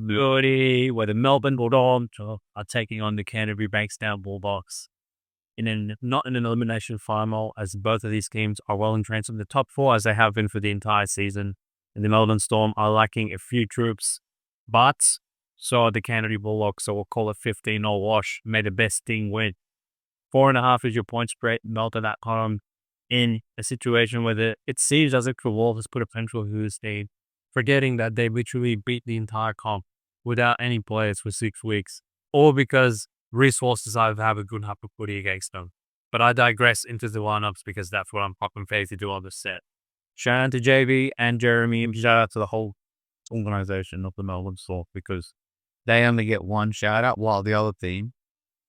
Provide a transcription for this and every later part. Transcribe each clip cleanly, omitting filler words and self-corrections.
Footy, where the Melbourne Storm are taking on the Canterbury Bulldogs not in an elimination final, as both of these teams are well entrenched in the top four as they have been for the entire season. And the Melbourne Storm are lacking a few troops, but so are the Canterbury Bulldogs. So we'll call it 15-0 wash. May the best team win. 4.5 is your point spread. Melted at home in a situation where it seems as if the Wolves has put a potential Hughes team, forgetting that they literally beat the entire comp without any players for 6 weeks, or because resources decided to have a good half of footy against them. But I digress into the lineups because that's what I'm fucking paid to do on the set. Shout out to JB and Jeremy, and shout out to the whole organization of the Melbourne Storm, because they only get one shout out, while the other team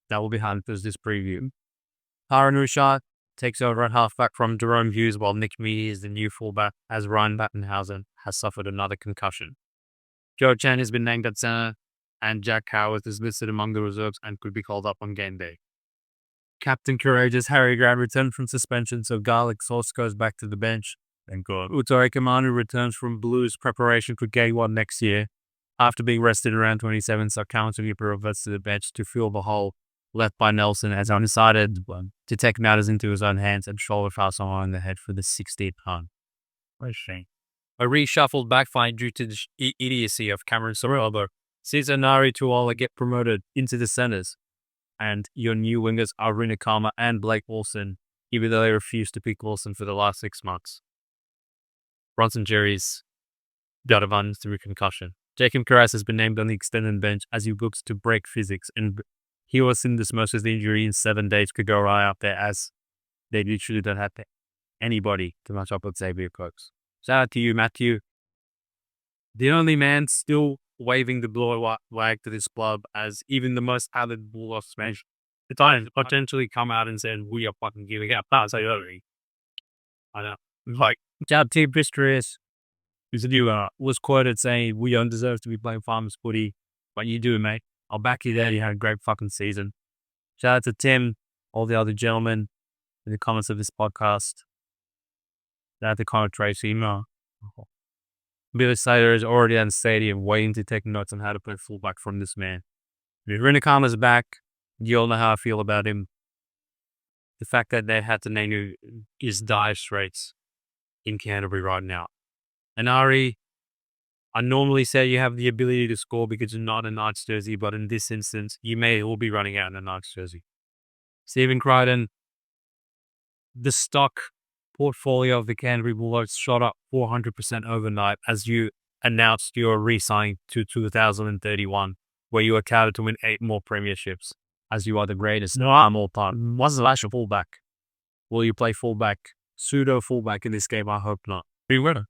that will be Hunters this preview, Haran Rushard takes over at halfback from Jerome Hughes, while Nick Meady is the new fullback, as Ryan Battenhausen has suffered another concussion. Joe Chan has been named at center, and Jack Howard is listed among the reserves and could be called up on game day. Captain Courageous Harry Grant returned from suspension, so Garlic Sauce goes back to the bench. Thank God. Utoi Kamanu returns from Blues preparation for game 1 next year. After being rested around 27, so Counterkeeper reverts to the bench to fill the hole left by Nelson, as I decided to take matters into his own hands and shoulder fast someone in the head for the 16th time. What a shame. A reshuffled backfired due to the idiocy of Cameron Ciraldo. Cesar Nari Tuola get promoted into the centers, and your new wingers are Rinakama and Blake Wilson, even though they refused to pick Wilson for the last 6 months. Bronson Jerry's got a run through concussion. Jacob Carras has been named on the extended bench as he looks to break physics, and he was in this most of the injury in 7 days could go right up there, as they literally don't have anybody to match up with Xavier Cokes. Shout out to you, Matthew. The only man still waving the blue flag to this club, as even the most avid Bulldogs fans potentially come out and said, we are fucking giving up. That's I know. Like, shout out to Pistorius, who was quoted saying, we don't deserve to be playing farmers footy, but you do, mate. I'll back you there. You had a great fucking season. Shout out to Tim, all the other gentlemen in the comments of this podcast. Shout out to Connor Tracy. Billy Slater is already in the stadium waiting to take notes on how to play fullback from this man. If Rinakama's back, you all know how I feel about him. The fact that they had to name you is dire straits in Canterbury right now. And Ari, I normally say you have the ability to score because you're not a Knights jersey, but in this instance, you may all be running out in a Knights jersey. Stephen Crichton, the stock portfolio of the Canterbury Bulldogs shot up 400% overnight as you announced your re-signing to 2031, where you are touted to win 8 more premierships, as you are the greatest all time. What's the last fullback? Will you play fullback, pseudo fullback in this game? I hope not. You winner.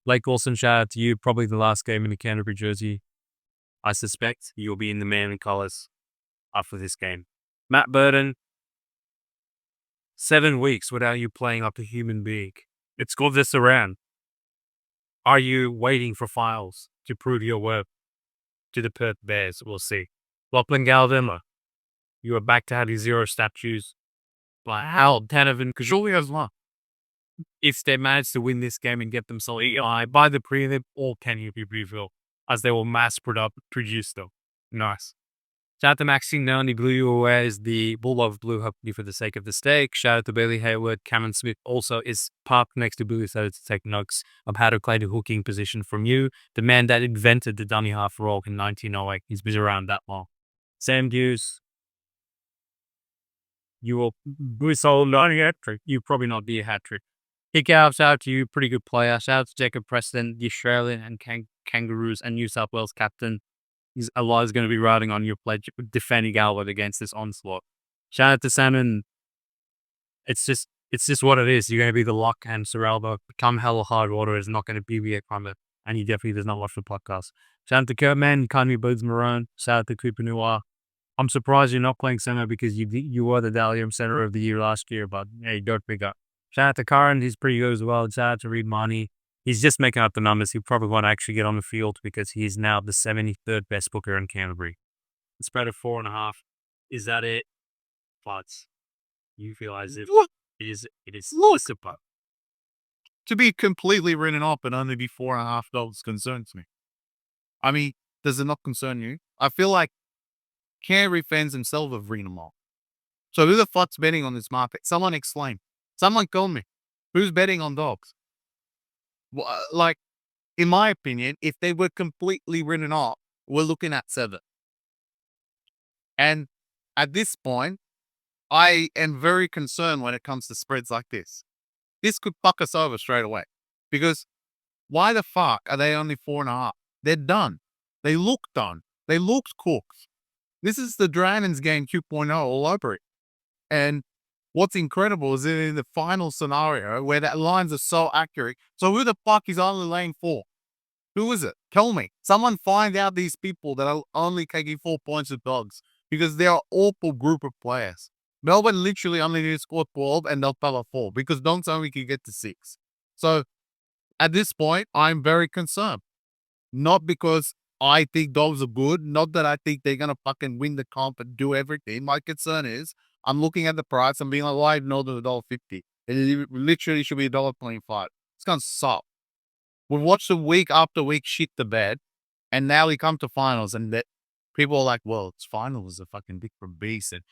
Blake Wilson, shout out to you. Probably the last game in the Canterbury jersey. I suspect you'll be in the Manly colours after this game. Matt Burton, 7 weeks without you playing up a human being. It's got this around. Are you waiting for files to prove your worth to the Perth Bears? We'll see. Lachlan Galvin, you are back to having 0 statues. But how Tanavan Kajuli as well. If they manage to win this game and get themselves by the prelim, all can you be revealed, as they will mass produce them. Nice. Shout out to Maxine Noni, blew you away as the Bulldog blew hopefully for the sake of the stake. Shout out to Bailey Hayward. Cameron Smith also is parked next to Billy so to take notes of how to play the hooking position from you. The man that invented the dummy half roll in 1908. He's been around that long. Sam Hughes, you will be sold on a hat trick. You probably not be a hat trick. Kick out, shout out to you, pretty good player. Shout out to Jacob Preston, the Australian and Kangaroos and New South Wales captain. A lot is going to be riding on your pledge, defending Albert against this onslaught. Shout out to Salmon. It's just what it is. You're going to be the lock, and Ciraldo, come hell or hard water, is not going to be the from it, and he definitely does not watch the podcast. Shout out to Kurtman, you can't be Boots Marone. Shout out to Cooper Noir. I'm surprised you're not playing center because you were the Dalium center of the year last year, but hey, don't pick up. Shout out to Karen, he's pretty good as well. Shout out to Reed Marnie. He's just making up the numbers. He probably won't actually get on the field because he's now the 73rd best booker in Canterbury. The spread of 4.5. Is that it? But you feel as if it is super. To be completely written off and only be $4.50 concerns me. I mean, does it not concern you? I feel like Canterbury fans themselves have written them off. So who the fuck's betting on this market? Someone explain. Someone tell me. Who's betting on dogs? Like, in my opinion, if they were completely written off, we're looking at 7. And at this point, I am very concerned when it comes to spreads like this. This could fuck us over straight away. Because why the fuck are they only 4.5? They're done. They look done. They looked cooked. This is the Dragons game 2.0 all over it. And what's incredible is in the final scenario where that lines are so accurate. So who the fuck is only laying 4? Who is it? Tell me. Someone find out these people that are only taking 4 points of dogs, because they're an awful group of players. Melbourne literally only need to score 12 and they'll cover 4 because Donks only can get to 6. So at this point, I'm very concerned. Not because I think dogs are good, not that I think they're going to fucking win the comp and do everything. My concern is I'm looking at the price and being like, why no than $1.50? It literally should be $1.25. It's going to suck. We watched the week after week shit the bed, and now we come to finals, and that people are like, well, it's finals, a fucking different beast, and,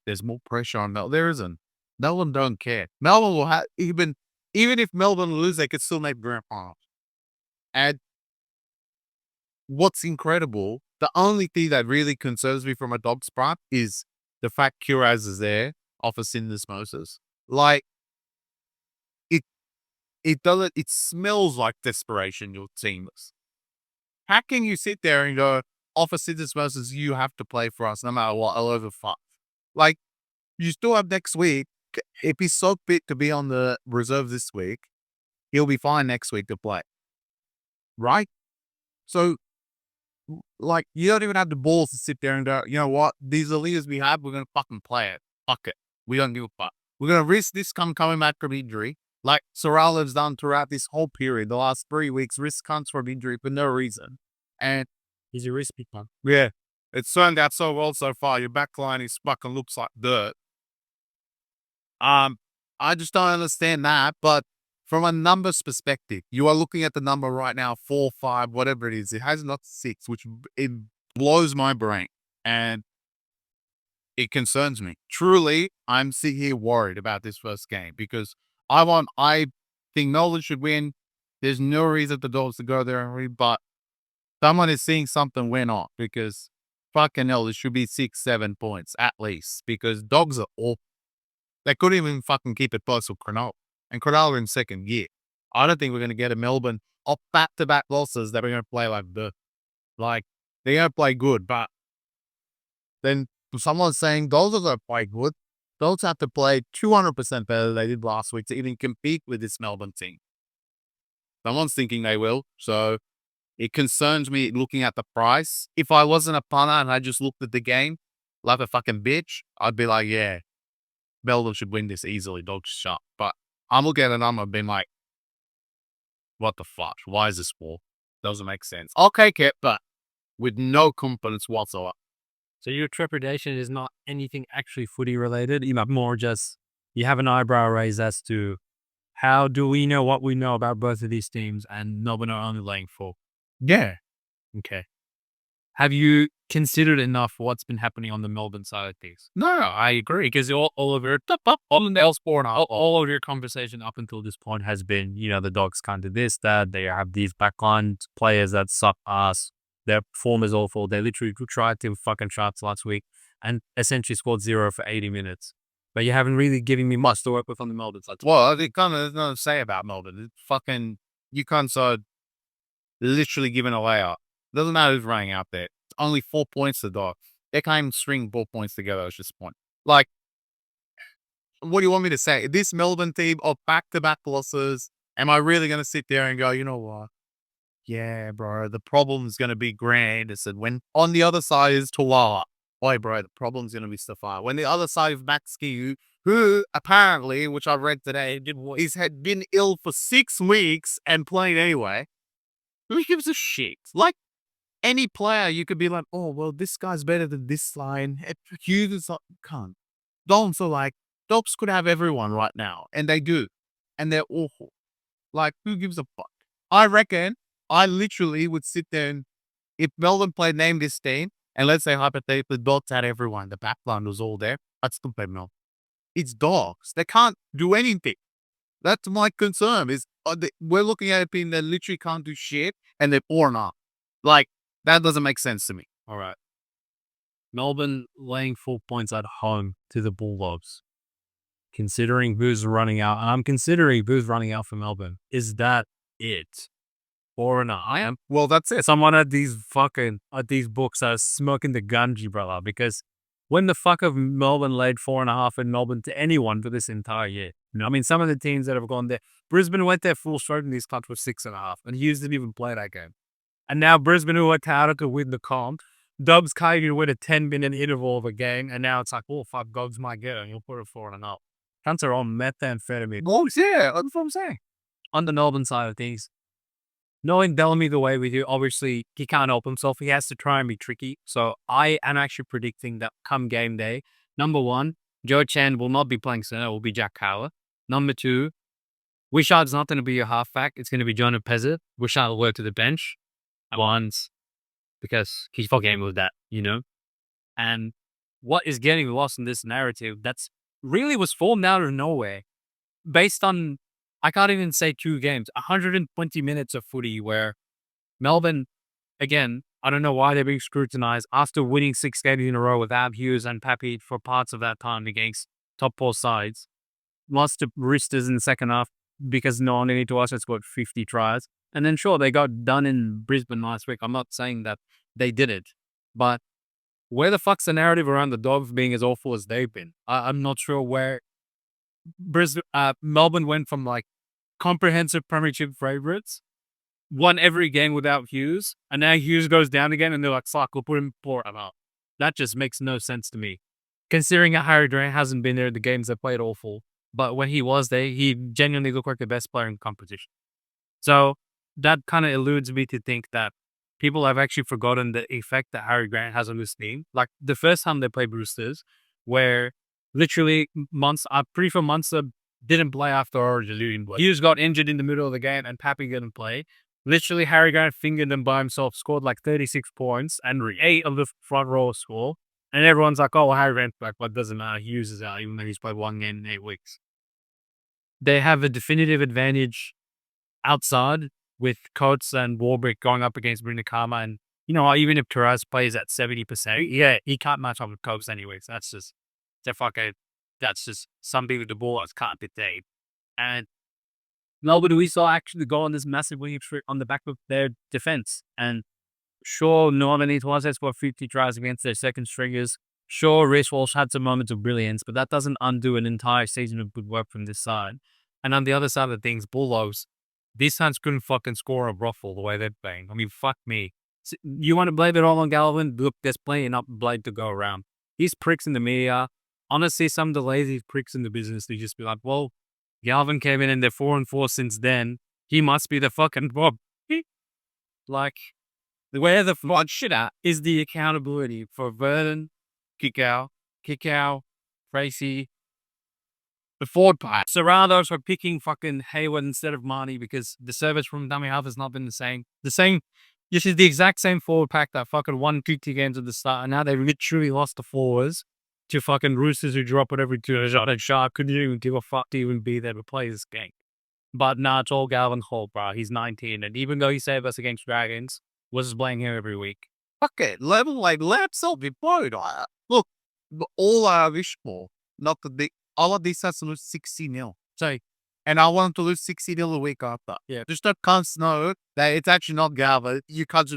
there's more pressure on Melbourne. There isn't. Melbourne don't care. Melbourne will have, even if Melbourne lose, they could still make grand finals. And what's incredible, the only thing that really concerns me from a dog's part is the fact Curaz is there, offers syndesmosis. Like, it smells like desperation, your teamless. How can you sit there and go, offer syndesmosis, you have to play for us no matter what, all over 5? Like, you still have next week. If he's so fit to be on the reserve this week, he'll be fine next week to play. Right? So, like, you don't even have the balls to sit there and go, you know what? These are leaders we have, we're going to fucking play it. Fuck it. We don't give a fuck. We're going to risk this coming back from injury, like Ciraldo's done throughout this whole period, the last 3 weeks, risk comes from injury for no reason. And He's a risky one. yeah, it's turned out so well so far. Your back line is fucking looks like dirt. I just don't understand that. But from a numbers perspective, you are looking at the number right now, 4, 5, whatever it is. It has not 6, which it blows my brain. And it concerns me. Truly, I'm sitting here worried about this first game because I think Melbourne should win. There's no reason for the Dogs to go there and win, but someone is seeing something went on because fucking hell, it should be 6, 7 points at least because Dogs are awful. They couldn't even fucking keep it close with Cronulla. And Cronulla in second gear. I don't think we're going to get a Melbourne off back-to-back losses that we're going to play like they're going to play good, but then someone's saying Dogs are going to play good. Dogs have to play 200% better than they did last week to even compete with this Melbourne team. Someone's thinking they will, so it concerns me looking at the price. If I wasn't a punter and I just looked at the game like a fucking bitch, I'd be like, yeah, Melbourne should win this easily. Dogs shut. But I'm looking at the number and being like, what the fuck? Why is this 4? Doesn't make sense. I'll take it, but with no confidence whatsoever. So your trepidation is not anything actually footy related. You more just, you have an eyebrow raised as to how do we know what we know about both of these teams and Melbourne are only laying 4. Yeah. Okay. Have you considered enough what's been happening on the Melbourne side of things? No, I agree. Because all of your all of your conversation up until this point has been, the Dogs can't do this, that they have these backline players that suck ass. Their form is awful. They literally tried to fucking shots last week and essentially scored 0 for 80 minutes. But you haven't really given me much to work with on the Melbourne side. Well, it kind of there's nothing to say about Melbourne. It's fucking, you can't literally giving a layout. Doesn't matter who's running out there. It's only 4 points to Dogs. They can't even string 4 points together at this point. Like, what do you want me to say? This Melbourne team of back-to-back losses, am I really going to sit there and go, you know what? Yeah, bro, the problem's going to be grand. I said, when on the other side is Tuala. Boy, bro, the problem's going to be Stefan. When the other side of Max Ski, who apparently, which I read today, had been ill for 6 weeks and playing anyway. Who gives a shit? Like, any player, you could be like, oh, well, this guy's better than this line. Hughes is not, can't. Dogs are like, Dogs could have everyone right now. And they do. And they're awful. Like, who gives a fuck? I reckon I literally would sit there and if Melbourne played name this team, and let's say hypothetically dogs had everyone, the backline was all there, I'd still play Melbourne. It's dogs. They can't do anything. That's my concern. Is we're looking at a team that literally can't do shit, and they're 4-0. Like that doesn't make sense to me. All right. Melbourne laying 4 points at home to the Bulldogs. Considering who's running out, and I'm considering who's running out for Melbourne. Is that it? Or not? I am. Well, that's it. Someone at these books are smoking the gunji, brother. Because when the fuck have Melbourne laid 4.5 in Melbourne to anyone for this entire year? You know, I mean, some of the teams that have gone there, Brisbane went there full straight in these clubs with 6.5, and Hughes didn't even play that game. And now Brisbane, who are touted to win the comp, Dubs can't even win a 10-minute interval of a game, and now it's like, oh fuck, Dubs might get it, and you'll put it 4-0. Cunts are on methamphetamine. Oh yeah, that's what I'm saying. On the Melbourne side of things, knowing Bellamy the way we do, obviously he can't help himself. He has to try and be tricky. So I am actually predicting that come game day, number one, Joe Chan will not be playing center. It will be Jack Cowler. Number two, Wishard's not going to be your halfback. It's going to be John Pezza. Wishard will work to the bench at once because he's fucking with that, you know? And what is getting lost in this narrative that's really was formed out of nowhere based on, I can't even say 2 games, 120 minutes of footy where Melbourne, again, I don't know why they're being scrutinized after winning 6 games in a row with Hughes and Pappy for parts of that time against top 4 sides. Lost to Roosters in the second half because no one needed to watch it scored 50 tries. And then sure, they got done in Brisbane last week. I'm not saying that they did it, but where the fuck's the narrative around the Dogs being as awful as they've been? I'm not sure where Melbourne went from like comprehensive premiership favourites, won every game without Hughes, and now Hughes goes down again, and they're like, fuck, we'll put him 4-0. That just makes no sense to me. Considering that Harry Grant hasn't been there, the games they played awful, but when he was there, he genuinely looked like the best player in competition. So that kind of eludes me to think that people have actually forgotten the effect that Harry Grant has on this team. Like the first time they played Roosters, where literally I'm pretty sure Munster didn't play after Origin. Hughes got injured in the middle of the game and Pappy didn't play. Literally, Harry Grant fingered him by himself, scored like 36 points, and 8 of the front row score. And everyone's like, oh, well, Harry Grant's back, but it doesn't matter. Hughes is out, even though he's played 1 game in 8 weeks. They have a definitive advantage outside with Coates and Warbrick going up against Brina Karma. And, you know, even if Taraz plays at 70%, yeah, he can't match up with Coates anyways. That's just something with the ball can't be tamed. And Melbourne, we saw actually go on this massive winning streak on the back of their defense. And sure, Norman Eatwise scored 50 tries against their second stringers. Sure, Reece Walsh had some moments of brilliance, but that doesn't undo an entire season of good work from this side. And on the other side of things, Bulldogs, these times couldn't fucking score a ruffle the way they're playing. I mean, fuck me. You want to blame it all on Galvin? Look, there's plenty enough blade to go around. These pricks in the media, honestly, some of the lazy pricks in the business, they just be like, well, Galvin came in and they're 4-4 since then. He must be the fucking Bob. Like, where the fuck shit at is the accountability for Burton, Kikau, Tracy, the Ford part. Ciraldo for picking fucking Hayward instead of Marnie because the service from dummy half has not been the same. This is the exact same forward pack that fucking won 50 games at the start, and now they literally lost the forwards to fucking Roosters who drop it every 2 shots. And Shark couldn't even give a fuck to even be there to play this game. But nah, it's all Galvin Holt, bro. He's 19, and even though he saved us against Dragons, was just playing here every week. Fuck it, level like let's all be bored. Look, all I wish for, not the all of these has to lose 60-0. So, and I want to lose 60-0 a week after. Yeah, just that can't know that it's actually not Galvin. You can't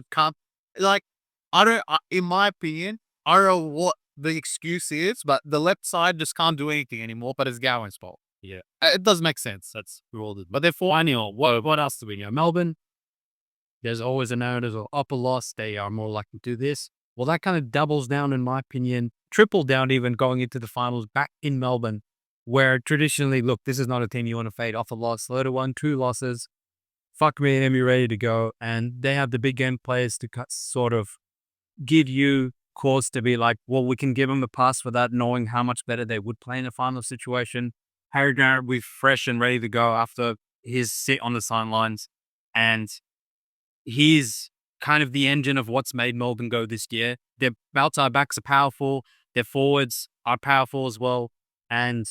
like. I don't. In my opinion, I don't know what the excuse is, but the left side just can't do anything anymore. But it's Galvin's fault. Yeah, it does make sense. That's ruled it. But they're 4-0. What else do we know? Melbourne. There's always a narrative of upper loss. They are more likely to do this. Well, that kind of doubles down, in my opinion, triple down even going into the finals back in Melbourne, where traditionally, look, this is not a team you want to fade off a loss. Let it 2 losses. Fuck me and you're ready to go. And they have the big game players to sort of give you cause to be like, well, we can give them a pass for that, knowing how much better they would play in a final situation. Harry Grant will be fresh and ready to go after his sit on the sidelines. And he's kind of the engine of what's made Melbourne go this year. Their outside backs are powerful. Their forwards are powerful as well. And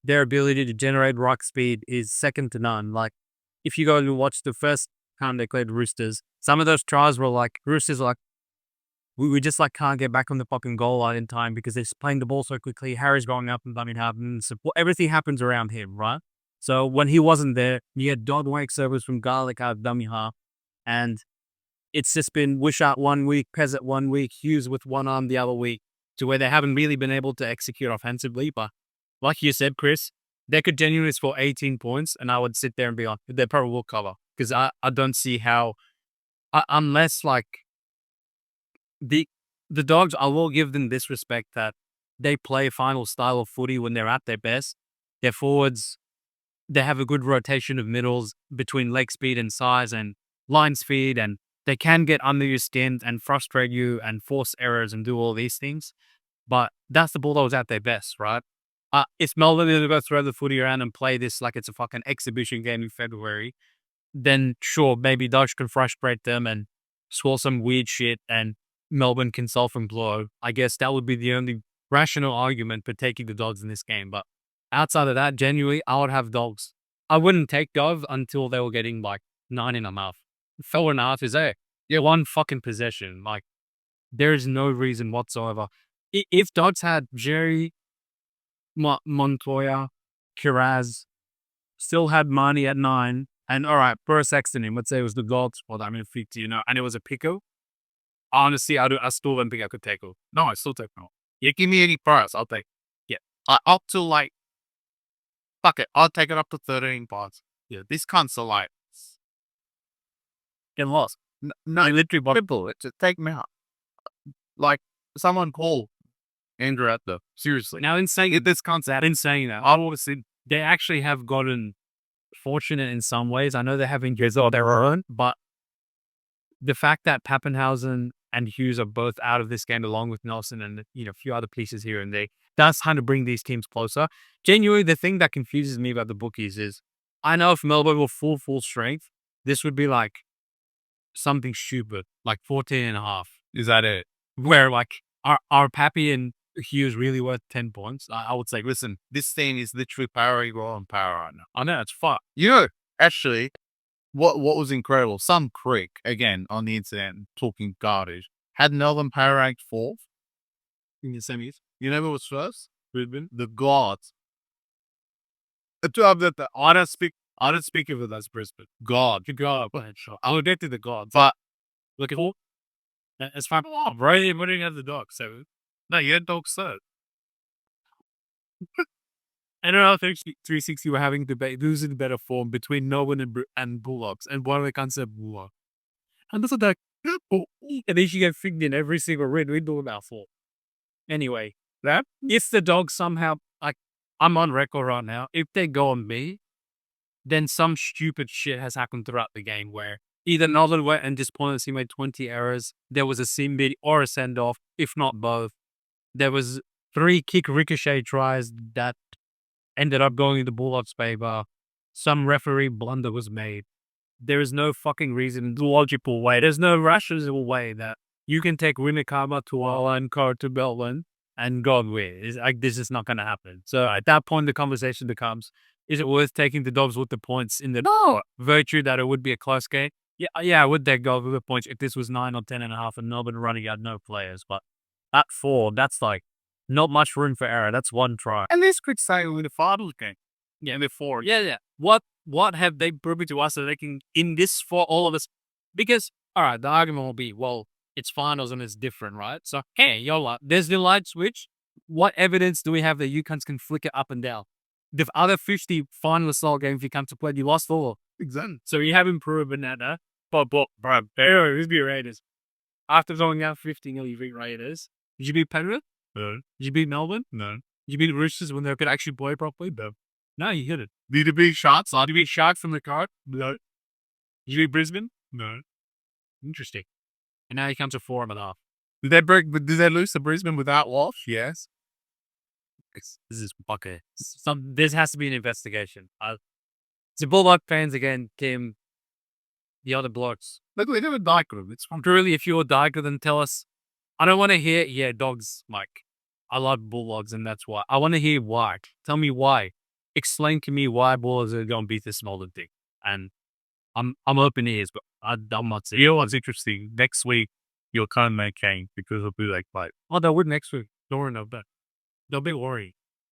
their ability to generate ruck speed is second to none. Like, if you go and watch the first time they played Roosters, some of those tries were like, Roosters are like, we just like can't get back on the fucking goal line in time because they're just playing the ball so quickly. Harry's going up and dummy happens. Everything happens around him, right? So when he wasn't there, you had dog wank servers from Garlic out of dummy half. And it's just been Wishart 1 week, Pezzett 1 week, Hughes with one arm the other week, to where they haven't really been able to execute offensively. But like you said, Chris, they could genuinely score 18 points, and I would sit there and be like, they probably will cover. Because I don't see how, unless like the Dogs, I will give them this respect that they play final style of footy when they're at their best. Their forwards, they have a good rotation of middles between leg speed and size and line speed, and they can get under your skin and frustrate you and force errors and do all these things. But that's the Bulldogs at their best, right? If Melbourne is going to go throw the footy around and play this like it's a fucking exhibition game in February, then sure, maybe Dogs can frustrate them and score some weird shit and Melbourne can self and blow. I guess that would be the only rational argument for taking the Dogs in this game. But outside of that, genuinely, I would have Dogs. I wouldn't take Dogs until they were getting like 9.5. 4.5 is there. Yeah, one fucking possession. Like, there is no reason whatsoever. If Dogs had Jerry, Montoya, Kiraz, still had Marnie at 9, and all right, Burr Sexton in, let's say it was the gold spot, I mean, 50, and it was a pickle. Honestly, I still don't think I could take it. No, I still take it. You give me any price, I'll take it. Yeah. Up to like, fuck it, I'll take it up to 13 points. Yeah, these cunts are like, get lost. No, literally, people, to take me out. Like, someone call Andrew at the seriously. Now, in saying this concept, in saying that, I would say they actually have gotten fortunate in some ways. I know they have injuries of their own, but the fact that Pappenhausen and Hughes are both out of this game, along with Nelson and a few other pieces here and there, that's kind of bring these teams closer. Genuinely, the thing that confuses me about the bookies is, I know if Melbourne were full strength, this would be like something stupid, like 14.5. Is that it? Where like, are Pappy and Hughes really worth 10 points? I would say, listen, this thing is literally power equal on power right now. I know, it's fucked. Actually, what was incredible, some prick, again, on the internet, talking garbage, had Melbourne power ranked 4th in the semis. You know who was first? Brisbane? The Gods. I don't speak of it as Brisbane. God. I'll get to the Gods. But, look at all. It's fine. Right, we didn't have the Dogs, so. No, you had Dogs third. NRL 360 were having debate who's in better form between Melbourne and Bulldogs, and one of the concept Bulldogs. And this is like, and then she get frigged in every single red window about 4. Anyway, if the Dogs somehow, like, I'm on record right now, if they go on me, then some stupid shit has happened throughout the game where either Melbourne went and despoiled, he made 20 errors, there was a sin bid or a send-off, if not both. There was 3 kick ricochet tries that ended up going in the Bulldogs' favor. Some referee blunder was made. There is no fucking reason, logical way. There's no rational way that you can take Winnacama to Walla and Carr to Melbourne and God win. This is not going to happen. So at that point, the conversation becomes, is it worth taking the Dogs with the points in the virtue that it would be a close game? Yeah, I would take Dogs with the points if this was 9 or 10.5 and Melbourne running out no players. But at 4, that's like not much room for error. That's one try. And this could say with the final game. Yeah, before. Yeah. What have they proven to us that they can, in this for all of us? Because, all right, the argument will be, well, it's finals and it's different, right? So, hey, YOLO, there's the light switch. What evidence do we have that you cunts can flick it up and down? The other 50 finalist style games you come to play, you lost all. Exactly. So you haven't proven that, huh? But, bro, who's be Raiders? After going out 50, you beat Raiders. Did you beat Penrith? No. Did you beat Melbourne? No. Did you beat the Roosters when they could actually play properly? No. No, you hit it. Did you beat Sharks? Did you beat Sharks from the card? No. Did you beat Brisbane? No. Interesting. And now he comes to 4.5. Did they lose to Brisbane without loss? Yes. This is okay. This has to be an investigation. So Bulldog fans again, Tim, the other blokes. Look, we never die group. It's fun. Truly, if you're a diker, then tell us. I don't want to hear, yeah, dogs, Mike. I love Bulldogs, and that's why. I want to hear why. Tell me why. Explain to me why Bulldogs are going to beat this Melbourne thing. And I'm open ears, but I'm not saying. You know what's interesting? Next week, you'll come and Kane because of Blue Lake fight. Oh, they'll win next week. Don't worry about that. They'll be worried.